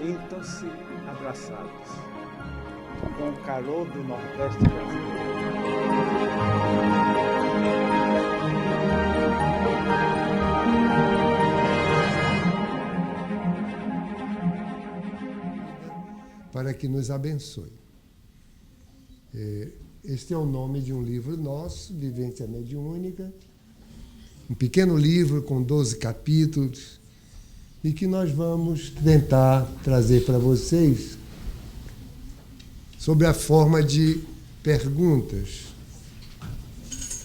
Sintam-se abraçados com o calor do Nordeste brasileiro. Para que nos abençoe. Este é o nome de um livro nosso, Vivência Mediúnica, um pequeno livro com 12 capítulos, e que nós vamos tentar trazer para vocês sob a forma de perguntas,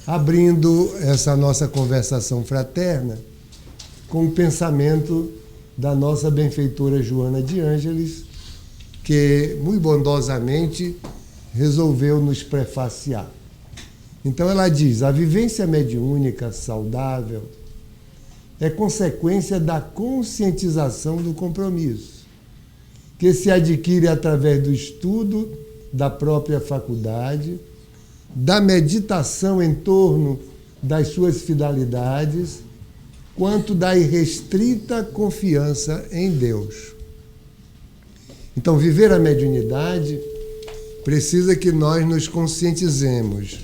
abrindo essa nossa conversação fraterna com o pensamento da nossa benfeitora Joana de Ângeles, que muito bondosamente resolveu nos prefaciar. Então ela diz: a vivência mediúnica saudável é consequência da conscientização do compromisso, que se adquire através do estudo da própria faculdade, da meditação em torno das suas finalidades, quanto da irrestrita confiança em Deus. Então, viver a mediunidade precisa que nós nos conscientizemos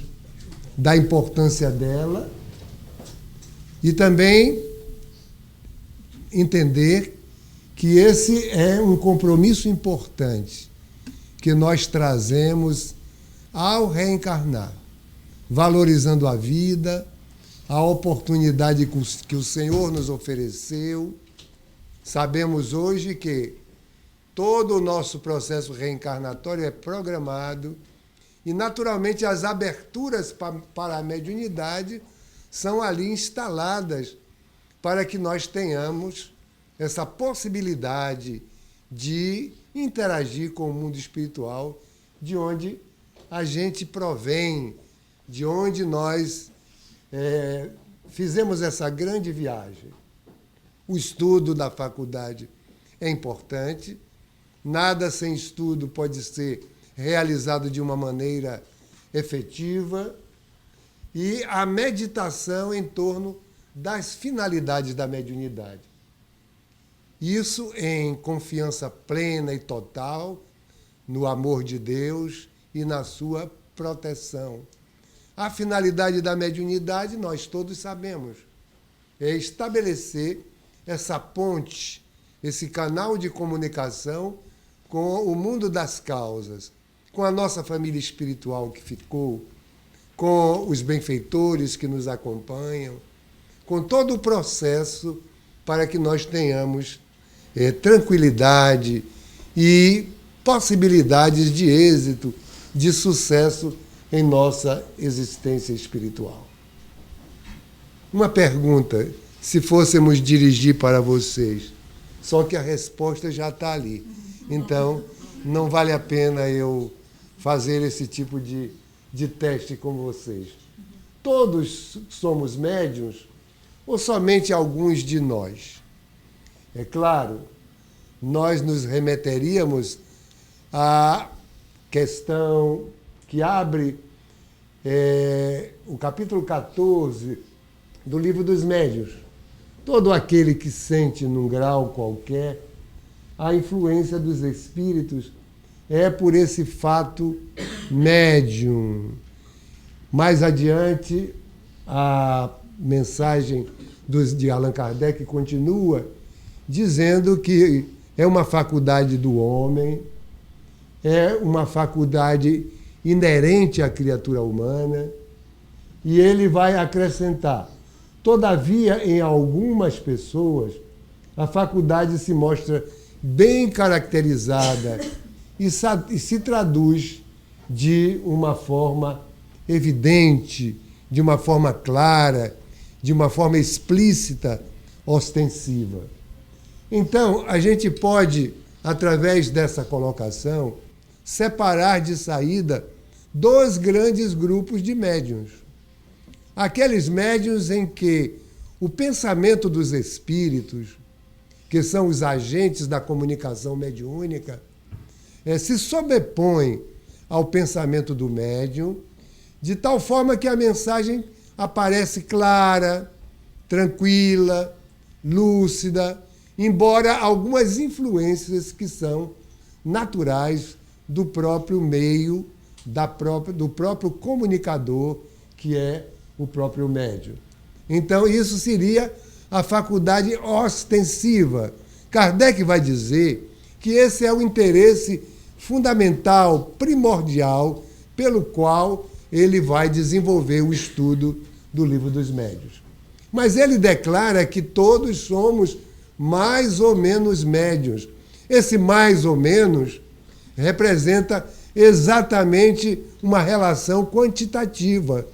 da importância dela e também entender que esse é um compromisso importante que nós trazemos ao reencarnar, valorizando a vida, a oportunidade que o Senhor nos ofereceu. Sabemos hoje que todo o nosso processo reencarnatório é programado e, naturalmente, as aberturas para a mediunidade são ali instaladas para que nós tenhamos essa possibilidade de interagir com o mundo espiritual, de onde a gente provém, de onde nós fizemos essa grande viagem. O estudo da faculdade é importante. Nada sem estudo pode ser realizado de uma maneira efetiva. E a meditação em torno das finalidades da mediunidade. Isso em confiança plena e total no amor de Deus e na sua proteção. A finalidade da mediunidade, nós todos sabemos, é estabelecer essa ponte, esse canal de comunicação com o mundo das causas, com a nossa família espiritual que ficou, com os benfeitores que nos acompanham, com todo o processo para que nós tenhamos tranquilidade e possibilidades de êxito, de sucesso em nossa existência espiritual. Uma pergunta, se fôssemos dirigir para vocês, só que a resposta já está ali. Então, não vale a pena eu fazer esse tipo de teste com vocês. Todos somos médiuns ou somente alguns de nós? É claro, nós nos remeteríamos à questão que abre o capítulo 14 do Livro dos Médiuns. Todo aquele que sente num grau qualquer a influência dos espíritos é por esse fato médium. Mais adiante, a mensagem de Allan Kardec continua dizendo que é uma faculdade do homem, é uma faculdade inerente à criatura humana, e ele vai acrescentar: todavia, em algumas pessoas, a faculdade se mostra bem caracterizada e se traduz de uma forma evidente, de uma forma clara, de uma forma explícita, ostensiva. Então, a gente pode, através dessa colocação, separar de saída dois grandes grupos de médiuns. Aqueles médiuns em que o pensamento dos espíritos, que são os agentes da comunicação mediúnica, se sobrepõe ao pensamento do médium, de tal forma que a mensagem aparece clara, tranquila, lúcida embora algumas influências que são naturais do próprio meio, do próprio comunicador, que é o próprio médium. Então, isso seria a faculdade ostensiva. Kardec vai dizer que esse é o interesse fundamental, primordial, pelo qual ele vai desenvolver o estudo do Livro dos Médiuns. Mas ele declara que todos somos mais ou menos médiuns. Esse mais ou menos representa exatamente uma relação quantitativa.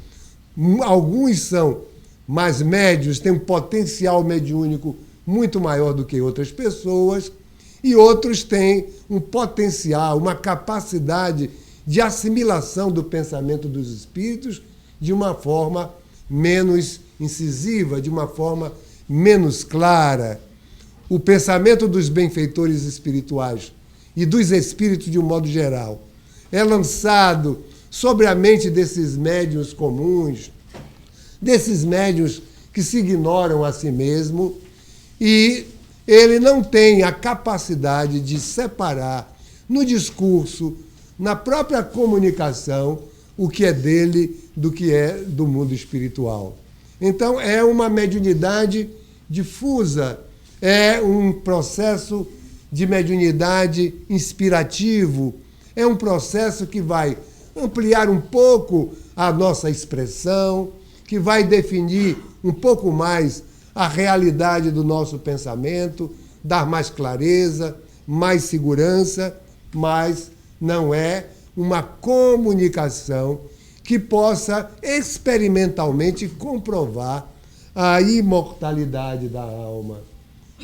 Alguns são mais médios, têm um potencial mediúnico muito maior do que outras pessoas, e outros têm um potencial, uma capacidade de assimilação do pensamento dos espíritos de uma forma menos incisiva, de uma forma menos clara. O pensamento dos benfeitores espirituais e dos espíritos de um modo geral é lançado sobre a mente desses médiuns comuns, desses médiuns que se ignoram a si mesmo, e ele não tem a capacidade de separar no discurso, na própria comunicação, o que é dele do que é do mundo espiritual. Então, é uma mediunidade difusa, é um processo de mediunidade inspirativo, é um processo que vai ampliar um pouco a nossa expressão, que vai definir um pouco mais a realidade do nosso pensamento, dar mais clareza, mais segurança, mas não é uma comunicação que possa experimentalmente comprovar a imortalidade da alma.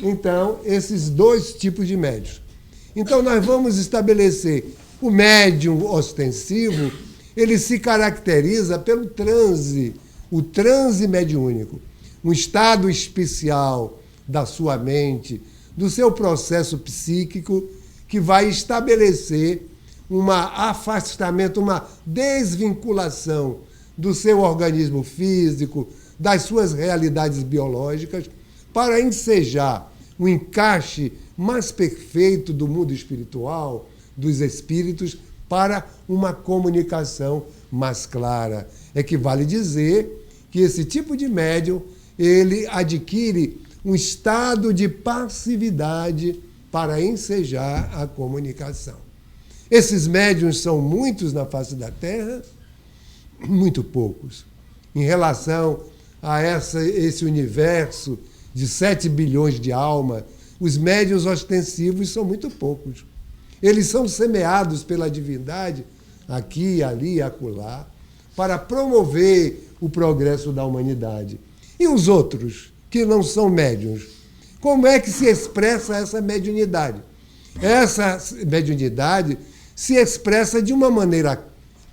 Então, esses dois tipos de médiuns. Então, nós vamos estabelecer o médium ostensivo, ele se caracteriza pelo transe, o transe mediúnico, um estado especial da sua mente, do seu processo psíquico, que vai estabelecer um afastamento, uma desvinculação do seu organismo físico, das suas realidades biológicas, para ensejar um encaixe mais perfeito do mundo espiritual, dos espíritos, para uma comunicação mais clara. É que vale dizer que esse tipo de médium, ele adquire um estado de passividade para ensejar a comunicação. Esses médiuns são muitos na face da Terra, muito poucos. Em relação a esse universo de 7 bilhões de almas, os médiuns ostensivos são muito poucos. Eles são semeados pela divindade, aqui, ali, acolá, para promover o progresso da humanidade. E os outros, que não são médiuns? Como é que se expressa essa mediunidade? Essa mediunidade se expressa de uma maneira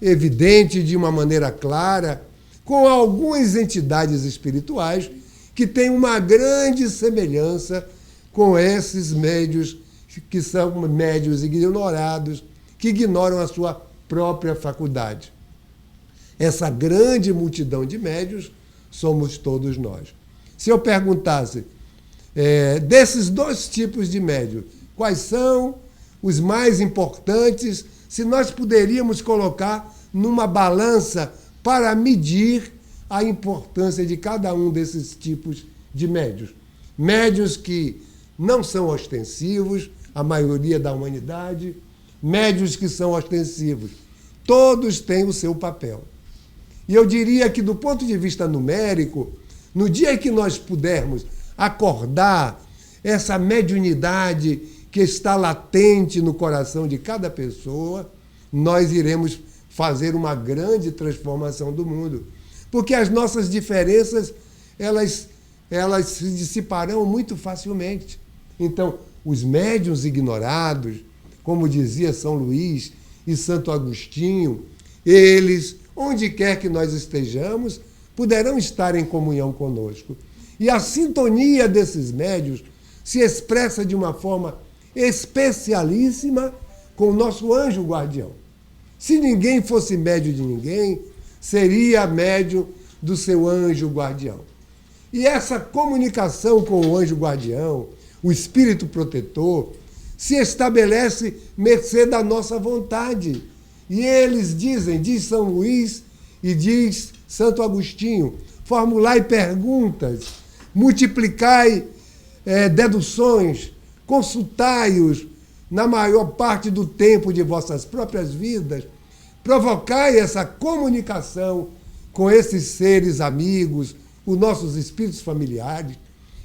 evidente, de uma maneira clara, com algumas entidades espirituais que têm uma grande semelhança com esses médiuns que são médiuns ignorados, que ignoram a sua própria faculdade. Essa grande multidão de médiuns somos todos nós. Se eu perguntasse, desses dois tipos de médiuns, quais são os mais importantes, se nós poderíamos colocar numa balança para medir a importância de cada um desses tipos de médiuns. Médiuns que não são ostensivos, a maioria da humanidade, médiuns que são ostensivos. Todos têm o seu papel. E eu diria que, do ponto de vista numérico, no dia que nós pudermos acordar essa mediunidade que está latente no coração de cada pessoa, nós iremos fazer uma grande transformação do mundo. Porque as nossas diferenças, elas se dissiparão muito facilmente. Então, os médiuns ignorados, como dizia São Luís e Santo Agostinho, eles, onde quer que nós estejamos, poderão estar em comunhão conosco. E a sintonia desses médiuns se expressa de uma forma especialíssima com o nosso anjo guardião. Se ninguém fosse médium de ninguém, seria médium do seu anjo guardião. E essa comunicação com o anjo guardião, o espírito protetor, se estabelece mercê da nossa vontade. E eles dizem, diz São Luís e diz Santo Agostinho, formulai perguntas, multiplicai deduções, consultai-os na maior parte do tempo de vossas próprias vidas, provocai essa comunicação com esses seres amigos, os nossos espíritos familiares,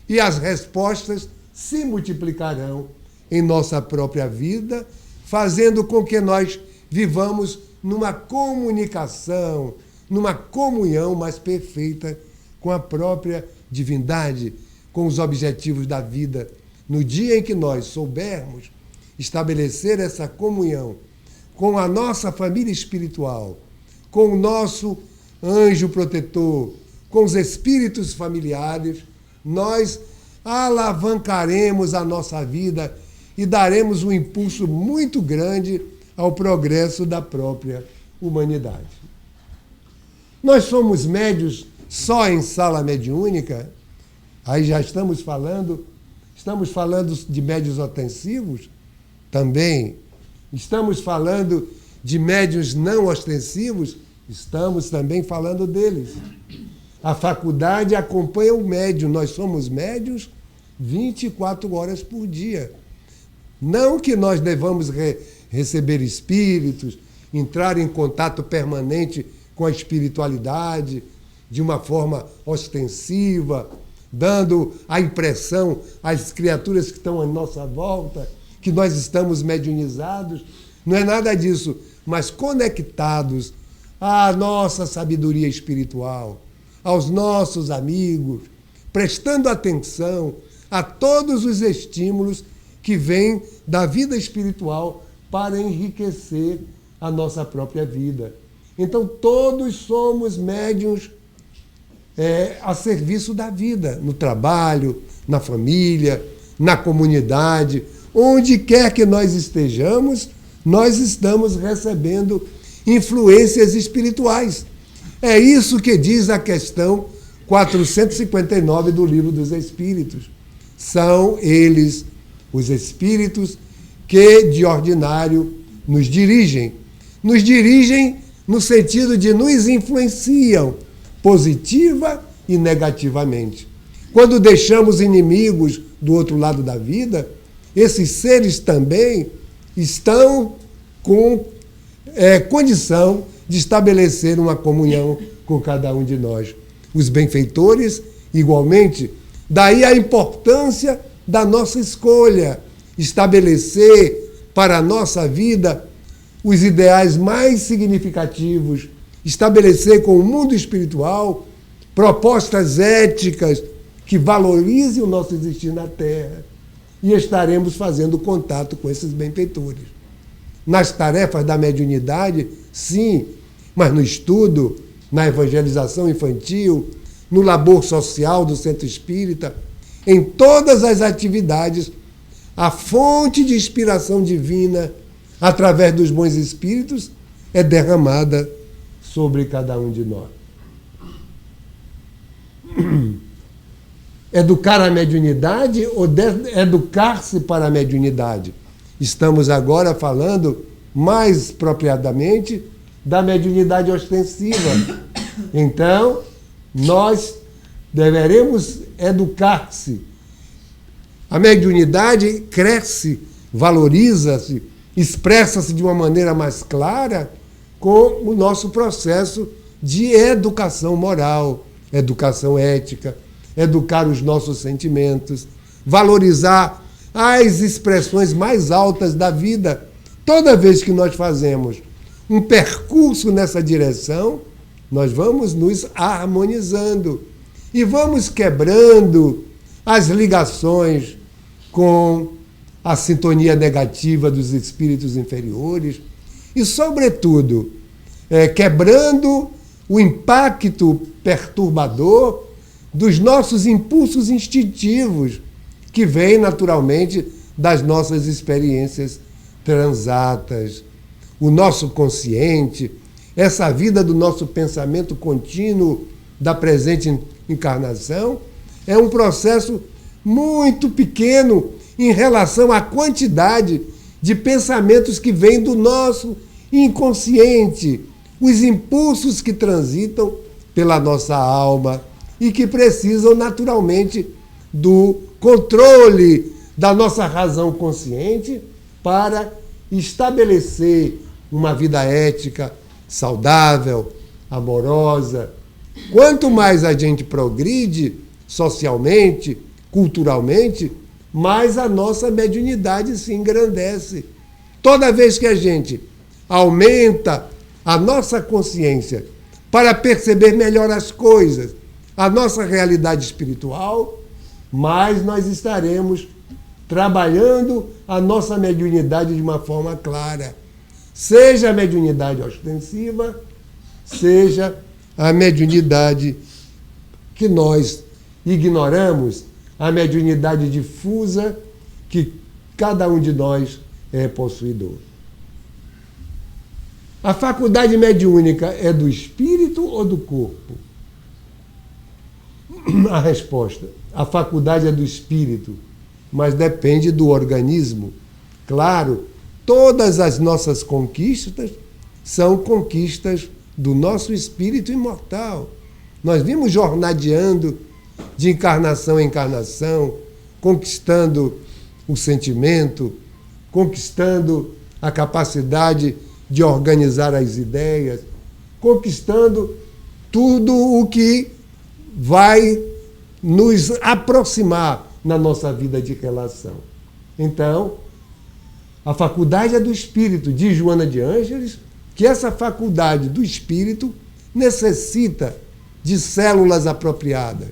e as respostas se multiplicarão em nossa própria vida, fazendo com que nós vivamos numa comunicação, numa comunhão mais perfeita com a própria divindade, com os objetivos da vida. No dia em que nós soubermos estabelecer essa comunhão com a nossa família espiritual, com o nosso anjo protetor, com os espíritos familiares, nós alavancaremos a nossa vida e daremos um impulso muito grande ao progresso da própria humanidade. Nós somos médios só em sala mediúnica, aí já estamos falando de médios ostensivos também, estamos falando de médios não ostensivos, estamos também falando deles. A faculdade acompanha o médium, nós somos médios 24 horas por dia. Não que nós devamos receber espíritos, entrar em contato permanente com a espiritualidade de uma forma ostensiva, dando a impressão às criaturas que estão à nossa volta que nós estamos mediunizados. Não é nada disso, mas conectados à nossa sabedoria espiritual, aos nossos amigos, prestando atenção a todos os estímulos que vêm da vida espiritual para enriquecer a nossa própria vida. Então, todos somos médiuns a serviço da vida, no trabalho, na família, na comunidade, onde quer que nós estejamos, nós estamos recebendo influências espirituais. É isso que diz a questão 459 do Livro dos Espíritos. São eles, os espíritos, que de ordinário nos dirigem. Nos dirigem no sentido de nos influenciam positiva e negativamente. Quando deixamos inimigos do outro lado da vida, esses seres também estão com condição de estabelecer uma comunhão com cada um de nós. Os benfeitores, igualmente, daí a importância da nossa escolha, estabelecer para a nossa vida os ideais mais significativos, estabelecer com o mundo espiritual propostas éticas que valorizem o nosso existir na Terra, e estaremos fazendo contato com esses benfeitores. Nas tarefas da mediunidade, sim, mas no estudo, na evangelização infantil, no labor social do centro espírita, em todas as atividades, a fonte de inspiração divina, através dos bons espíritos, é derramada sobre cada um de nós. Educar a mediunidade ou educar-se para a mediunidade? Estamos agora falando mais propriamente da mediunidade ostensiva. Então, nós deveremos educar-se. A mediunidade cresce, valoriza-se, expressa-se de uma maneira mais clara com o nosso processo de educação moral, educação ética, educar os nossos sentimentos, valorizar as expressões mais altas da vida. Toda vez que nós fazemos um percurso nessa direção, nós vamos nos harmonizando e vamos quebrando as ligações com a sintonia negativa dos espíritos inferiores e, sobretudo, quebrando o impacto perturbador dos nossos impulsos instintivos, que vêm naturalmente das nossas experiências transatas. O nosso consciente, essa vida do nosso pensamento contínuo da presente encarnação, é um processo muito pequeno em relação à quantidade de pensamentos que vêm do nosso inconsciente, os impulsos que transitam pela nossa alma e que precisam naturalmente do controle da nossa razão consciente para estabelecer uma vida ética, saudável, amorosa. Quanto mais a gente progride socialmente, culturalmente, mais a nossa mediunidade se engrandece. Toda vez que a gente aumenta a nossa consciência para perceber melhor as coisas, a nossa realidade espiritual, mais nós estaremos trabalhando a nossa mediunidade de uma forma clara. Seja a mediunidade ostensiva, seja a mediunidade que nós ignoramos, a mediunidade difusa que cada um de nós é possuidor. A faculdade mediúnica é do espírito ou do corpo? A resposta: a faculdade é do espírito, mas depende do organismo. Claro, todas as nossas conquistas são conquistas do nosso espírito imortal. Nós vimos jornadeando de encarnação em encarnação, conquistando o sentimento, conquistando a capacidade de organizar as ideias, conquistando tudo o que vai nos aproximar na nossa vida de relação. Então, a faculdade é do espírito, diz Joana de Ângeles, que essa faculdade do espírito necessita de células apropriadas,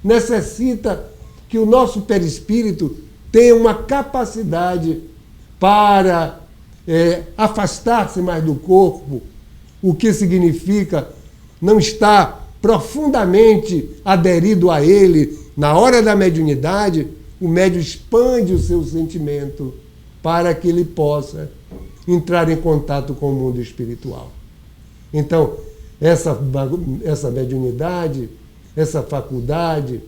necessita que o nosso perispírito tenha uma capacidade para afastar-se mais do corpo, o que significa não estar profundamente aderido a ele. Na hora da mediunidade, o médium expande o seu sentimento para que ele possa entrar em contato com o mundo espiritual. Então, essa mediunidade, essa faculdade,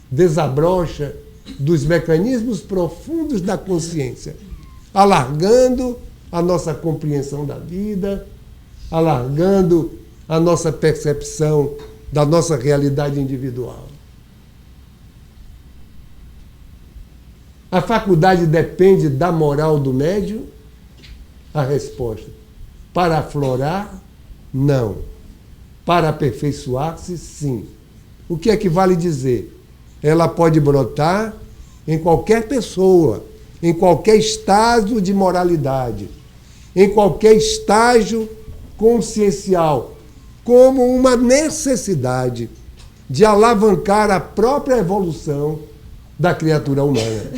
desabrocha dos mecanismos profundos da consciência, alargando a nossa compreensão da vida, alargando a nossa percepção da nossa realidade individual. A faculdade depende da moral do médium? A resposta: para aflorar, não. Para aperfeiçoar-se, sim. O que é que vale dizer? Ela pode brotar em qualquer pessoa, em qualquer estágio de moralidade, em qualquer estágio consciencial, como uma necessidade de alavancar a própria evolução da criatura humana.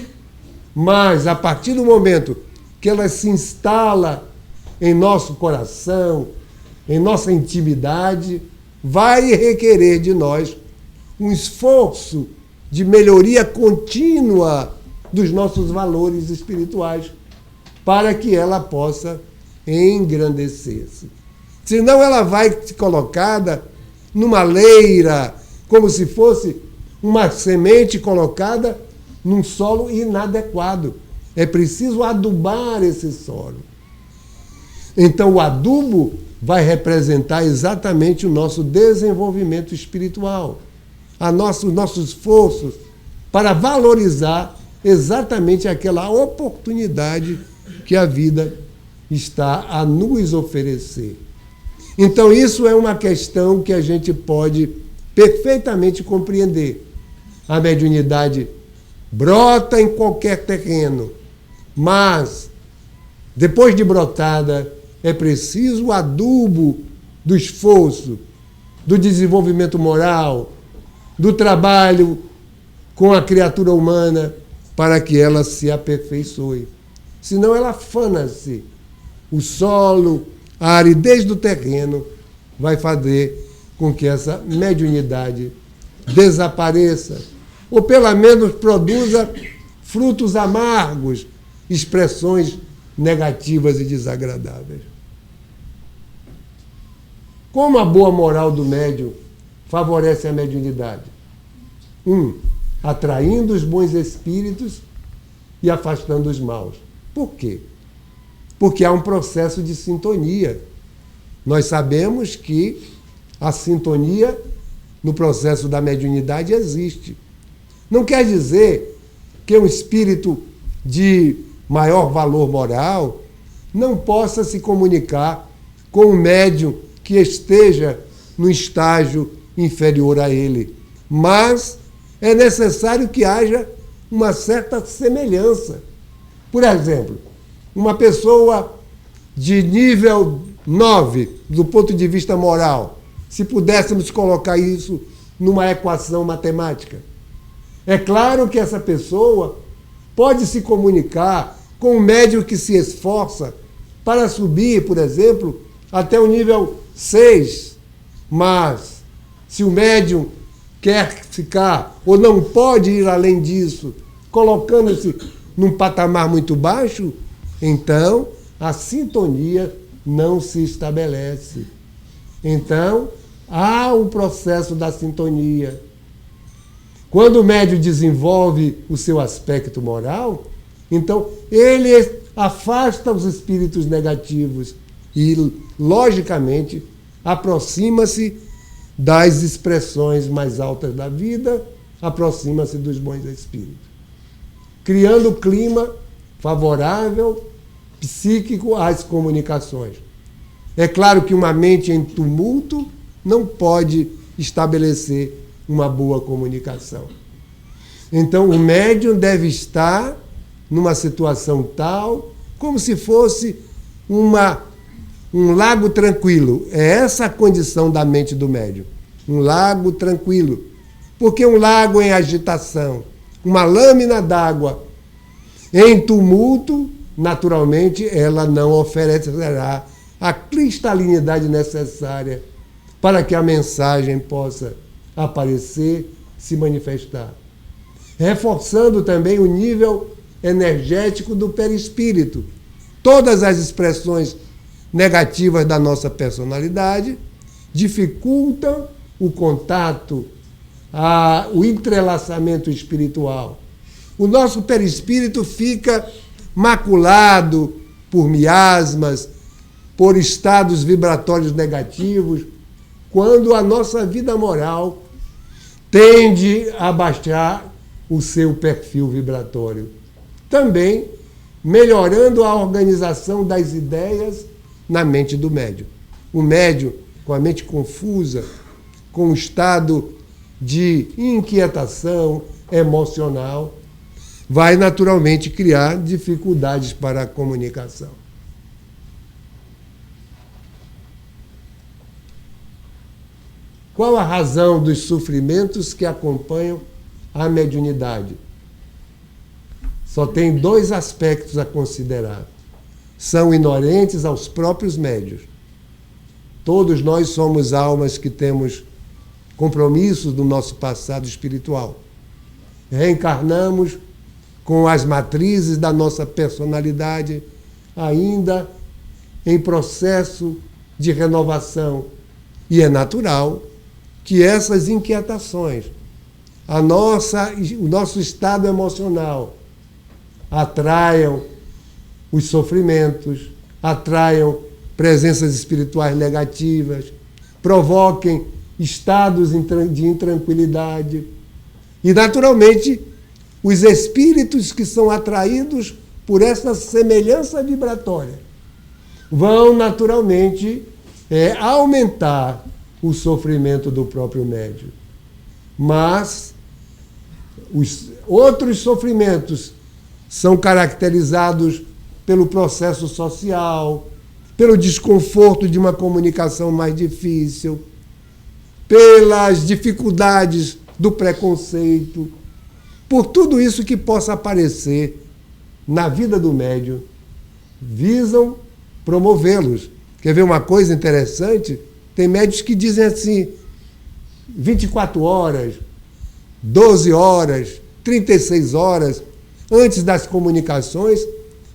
Mas, a partir do momento que ela se instala em nosso coração, em nossa intimidade, vai requerer de nós um esforço de melhoria contínua dos nossos valores espirituais para que ela possa engrandecer-se. Senão ela vai ser colocada numa leira, como se fosse uma semente colocada num solo inadequado. É preciso adubar esse solo. Então, o adubo vai representar exatamente o nosso desenvolvimento espiritual, o nosso esforço para valorizar exatamente aquela oportunidade que a vida está a nos oferecer. Então, isso é uma questão que a gente pode perfeitamente compreender. A mediunidade brota em qualquer terreno, mas, depois de brotada, é preciso o adubo do esforço, do desenvolvimento moral, do trabalho com a criatura humana para que ela se aperfeiçoe. Senão ela afana-se. O solo, a aridez do terreno vai fazer com que essa mediunidade desapareça, ou pelo menos produza frutos amargos, expressões negativas e desagradáveis. Como a boa moral do médium favorece a mediunidade? atraindo os bons espíritos e afastando os maus. Por quê? Porque há um processo de sintonia. Nós sabemos que a sintonia no processo da mediunidade existe. Não quer dizer que um espírito de maior valor moral não possa se comunicar com um médium que esteja no estágio inferior a ele. Mas é necessário que haja uma certa semelhança. Por exemplo, uma pessoa de nível 9, do ponto de vista moral, se pudéssemos colocar isso numa equação matemática, é claro que essa pessoa pode se comunicar com um médium que se esforça para subir, por exemplo, até o nível 6. Mas, se o médium quer ficar ou não pode ir além disso, colocando-se num patamar muito baixo, então a sintonia não se estabelece. Então, há um processo da sintonia. Quando o médium desenvolve o seu aspecto moral, então ele afasta os espíritos negativos e, logicamente, aproxima-se das expressões mais altas da vida, aproxima-se dos bons espíritos, criando clima favorável, psíquico às comunicações. É claro que uma mente em tumulto não pode estabelecer uma boa comunicação. Então, o médium deve estar numa situação tal, como se fosse um lago tranquilo. É essa a condição da mente do médium. Um lago tranquilo. Porque um lago em agitação, uma lâmina d'água em tumulto, naturalmente, ela não oferecerá a cristalinidade necessária para que a mensagem possa aparecer, se manifestar. Reforçando também o nível energético do perispírito. Todas as expressões negativas da nossa personalidade dificultam o contato, o entrelaçamento espiritual. O nosso perispírito fica maculado por miasmas, por estados vibratórios negativos, quando a nossa vida moral tende a baixar o seu perfil vibratório. Também melhorando a organização das ideias na mente do médium. O médium, com a mente confusa, com um estado de inquietação emocional, vai naturalmente criar dificuldades para a comunicação. Qual a razão dos sofrimentos que acompanham a mediunidade? Só tem 2 aspectos a considerar. São inerentes aos próprios médiuns. Todos nós somos almas que temos compromissos do nosso passado espiritual. Reencarnamos com as matrizes da nossa personalidade ainda em processo de renovação. E é natural que essas inquietações, o nosso estado emocional, atraiam os sofrimentos, atraiam presenças espirituais negativas, provoquem estados de intranquilidade. E, naturalmente, os espíritos que são atraídos por essa semelhança vibratória vão, naturalmente, aumentar o sofrimento do próprio médium. Mas os outros sofrimentos são caracterizados pelo processo social, pelo desconforto de uma comunicação mais difícil, pelas dificuldades do preconceito, por tudo isso que possa aparecer na vida do médium, visam promovê-los. Quer ver uma coisa interessante? Tem médios que dizem assim, 24 horas, 12 horas, 36 horas, antes das comunicações,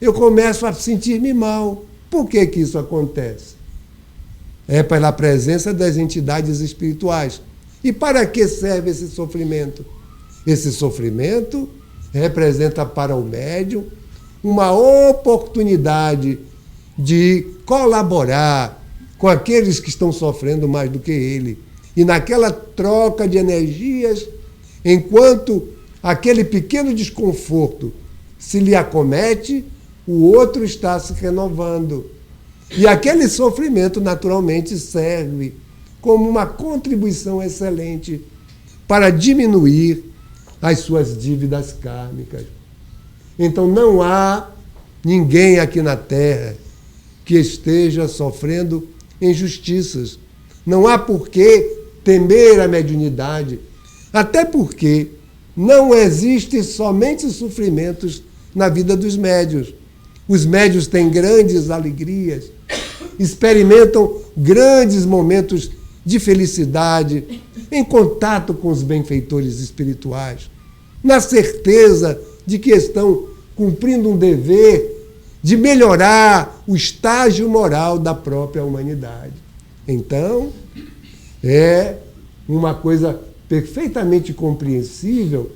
eu começo a sentir-me mal. Por que que isso acontece? É pela presença das entidades espirituais. E para que serve esse sofrimento? Esse sofrimento representa para o médium uma oportunidade de colaborar com aqueles que estão sofrendo mais do que ele. E naquela troca de energias, enquanto aquele pequeno desconforto se lhe acomete, o outro está se renovando. E aquele sofrimento, naturalmente, serve como uma contribuição excelente para diminuir as suas dívidas kármicas. Então, não há ninguém aqui na Terra que esteja sofrendo injustiças. Não há por que temer a mediunidade, até porque não existem somente sofrimentos na vida dos médiuns. Os médiuns têm grandes alegrias, experimentam grandes momentos de felicidade em contato com os benfeitores espirituais, na certeza de que estão cumprindo um dever de melhorar o estágio moral da própria humanidade. Então, é uma coisa perfeitamente compreensível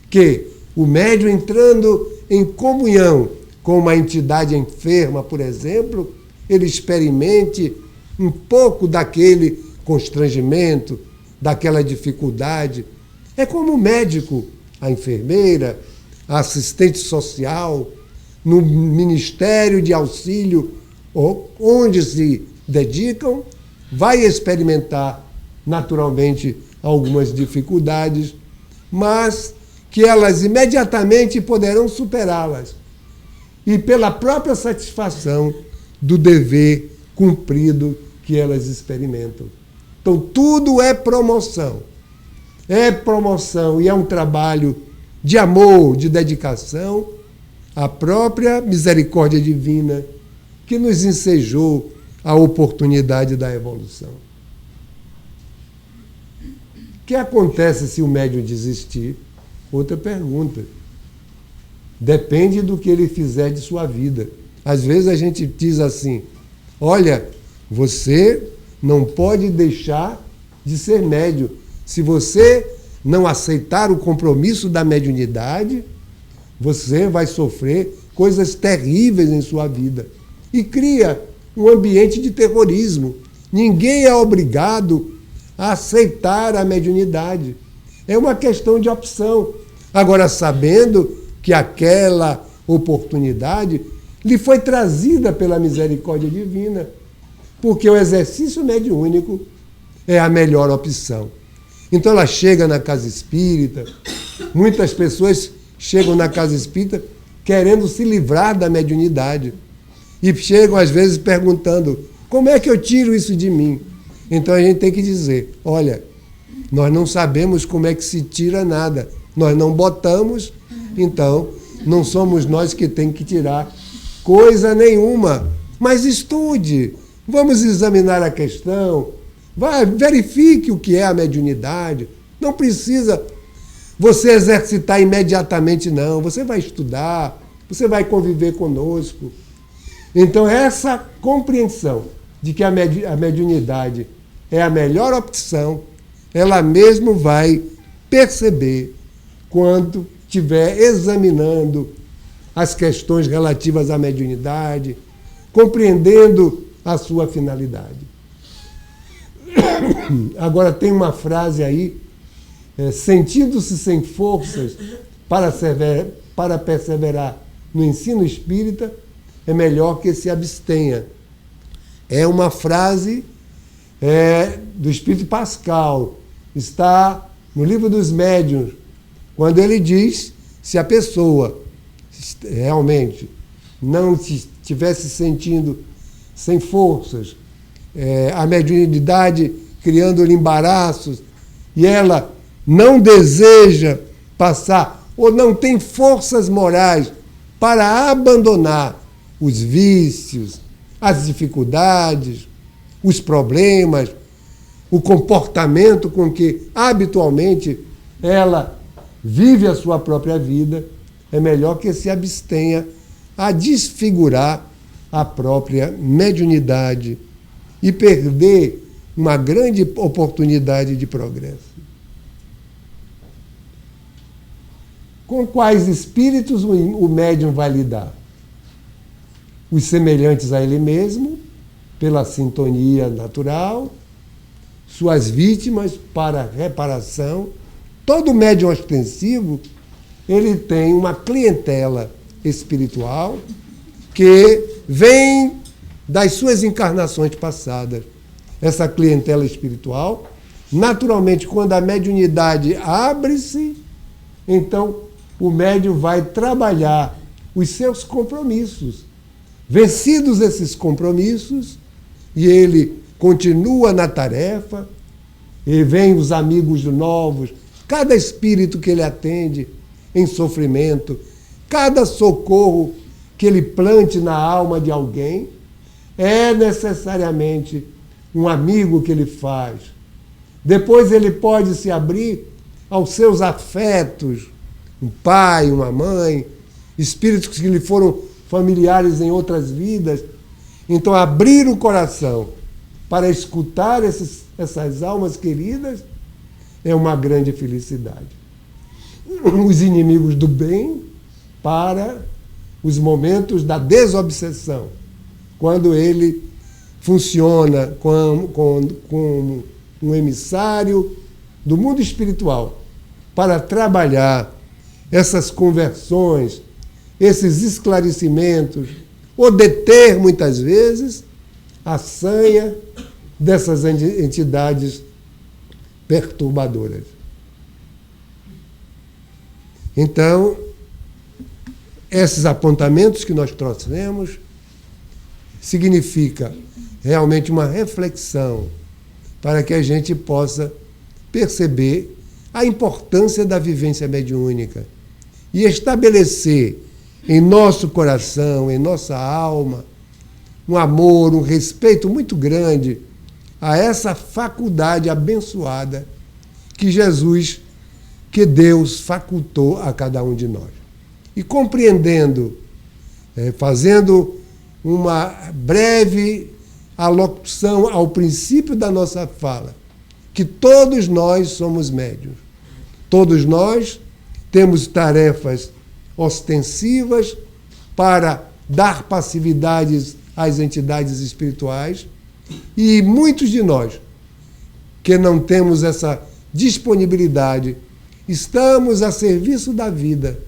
que o médium, entrando em comunhão com uma entidade enferma, por exemplo, ele experimente um pouco daquele constrangimento, daquela dificuldade. É como o médico, a enfermeira, a assistente social, no Ministério de Auxílio, onde se dedicam, vai experimentar naturalmente algumas dificuldades, mas que elas imediatamente poderão superá-las. E pela própria satisfação do dever cumprido que elas experimentam. Então, tudo é promoção. É promoção e é um trabalho de amor, de dedicação, à própria misericórdia divina que nos ensejou a oportunidade da evolução. O que acontece se o médium desistir? Outra pergunta. Depende do que ele fizer de sua vida. Às vezes a gente diz assim, olha, você não pode deixar de ser médium. Se você não aceitar o compromisso da mediunidade, você vai sofrer coisas terríveis em sua vida. E cria um ambiente de terrorismo. Ninguém é obrigado a aceitar a mediunidade. É uma questão de opção. Agora, sabendo que aquela oportunidade lhe foi trazida pela misericórdia divina, porque o exercício mediúnico é a melhor opção. Então ela chega na casa espírita, muitas pessoas chegam na casa espírita querendo se livrar da mediunidade e chegam às vezes perguntando, como é que eu tiro isso de mim? Então a gente tem que dizer, olha, nós não sabemos como é que se tira nada, nós não botamos, então não somos nós que tem que tirar coisa nenhuma, mas estude, vamos examinar a questão, verifique o que é a mediunidade, não precisa você exercitar imediatamente, não, você vai estudar, você vai conviver conosco. Então essa compreensão de que a mediunidade é a melhor opção, ela mesmo vai perceber quando estiver examinando as questões relativas à mediunidade, compreendendo a sua finalidade. Agora tem uma frase aí, sentindo-se sem forças para perseverar no ensino espírita, é melhor que se abstenha. É uma frase do Espírito Pascal, está no Livro dos Médiuns, quando ele diz, se a pessoa realmente não estivesse sentindo sem forças, a mediunidade criando-lhe embaraços, e ela não deseja passar, ou não tem forças morais para abandonar os vícios, as dificuldades, os problemas, o comportamento com que habitualmente ela vive a sua própria vida, é melhor que se abstenha a desfigurar a própria mediunidade e perder uma grande oportunidade de progresso. Com quais espíritos o médium vai lidar? Os semelhantes a ele mesmo, pela sintonia natural, suas vítimas para reparação. Todo médium ostensivo, ele tem uma clientela espiritual que vem das suas encarnações passadas. Essa clientela espiritual, naturalmente, quando a mediunidade abre-se, então o médium vai trabalhar os seus compromissos. Vencidos esses compromissos, e ele continua na tarefa, e vem os amigos novos, cada espírito que ele atende em sofrimento, cada socorro que ele plante na alma de alguém, é necessariamente um amigo que ele faz. Depois ele pode se abrir aos seus afetos, um pai, uma mãe, espíritos que lhe foram familiares em outras vidas. Então, abrir o coração para escutar essas almas queridas é uma grande felicidade. Os inimigos do bem para os momentos da desobsessão, quando ele funciona como um emissário do mundo espiritual para trabalhar essas conversões, esses esclarecimentos, ou deter, muitas vezes, a sanha dessas entidades perturbadoras. Então, esses apontamentos que nós trouxemos significa realmente uma reflexão para que a gente possa perceber a importância da vivência mediúnica e estabelecer em nosso coração, em nossa alma, um amor, um respeito muito grande a essa faculdade abençoada que Jesus, que Deus facultou a cada um de nós. E compreendendo, fazendo uma breve alocução ao princípio da nossa fala, que todos nós somos médiuns. Todos nós temos tarefas ostensivas para dar passividades às entidades espirituais, e muitos de nós que não temos essa disponibilidade, estamos a serviço da vida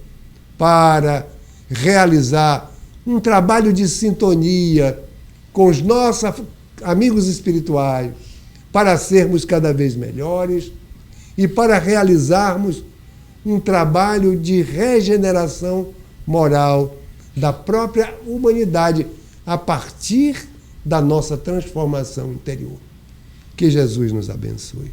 para realizar um trabalho de sintonia com os nossos amigos espirituais, para sermos cada vez melhores e para realizarmos um trabalho de regeneração moral da própria humanidade a partir da nossa transformação interior. Que Jesus nos abençoe.